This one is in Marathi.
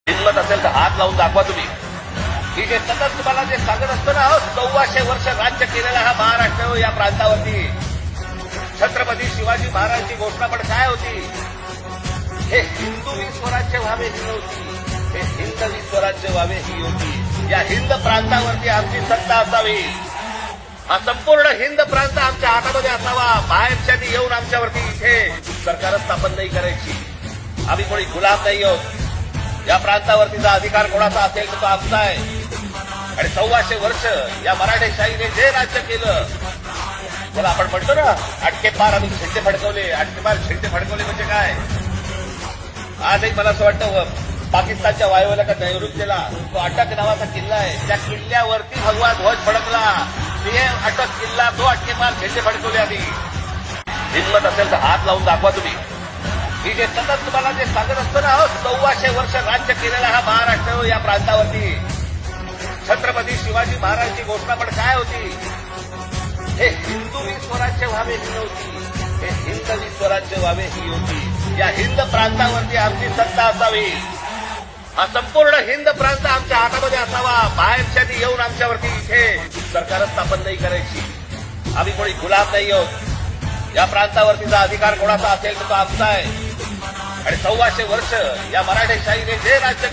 हिंमत असेल तर हात लावून दाखवा तुम्ही की जे सतत तुम्हाला जे सांगत असतो ना 1400 वर्ष राज्य केलेला हा महाराष्ट्र या प्रांतावरती छत्रपती शिवाजी महाराजांची घोषणा पण काय होती? हे हिंदवी स्वराज्य व्हावे ही होती, हे हिंदवी स्वराज्य व्हावे ही होती. या हिंद प्रांतावरती आमची सत्ता असावी, हा संपूर्ण हिंद प्रांत आमच्या हातामध्ये असावा. बाहेरच्यांनी येऊन आमच्यावरती इथे सरकार स्थापन नाही करायची. आम्ही कोणी गुलाम नाही आहोत. या प्रांतावरतीचा अधिकार कोणाचा असेल तर तो आमचा आहे. आणि 1400 वर्ष या मराठेशाहीने जे राज्य केलं, त्याला आपण म्हणतो ना अटकेपार आम्ही झेंडे फडकवले. अटकेपार झेंडे फडकवले म्हणजे काय? आजही मला असं वाटतं पाकिस्तानच्या वायुव्याला का नैऋत्यला तो अटक नावाचा किल्ला आहे, त्या किल्ल्यावरती भगवा ध्वज फडकला. ते अटक किल्ला तो अटकेपार झेंडे फडकवले. आधी हिंमत असेल तर हात लावून दाखवा तुम्ही की जे सतत तुम्हाला जे सांगत असतो ना 1400 वर्ष राज्य केलेला हा महाराष्ट्र या प्रांतावरती छत्रपती शिवाजी महाराजांची घोषणा पण काय होती? हे हिंदवी स्वराज्य व्हावे ही होती, हे हिंदवी स्वराज्य व्हावे ही होती. या हिंद प्रांतावरती आमची सत्ता असावी, हा संपूर्ण हिंद प्रांत आमच्या हातामध्ये असावा. बाहेरच्यांनी येऊन आमच्यावरती इथे सरकार स्थापन नाही करायची. आम्ही कोणी गुलाम नाही आहोत. या प्रांतावरतीचा अधिकार कोणाचा असेल तर तो आमचा आहे. आणि 1400 वर्ष या मराठेशाहीने जे राज्य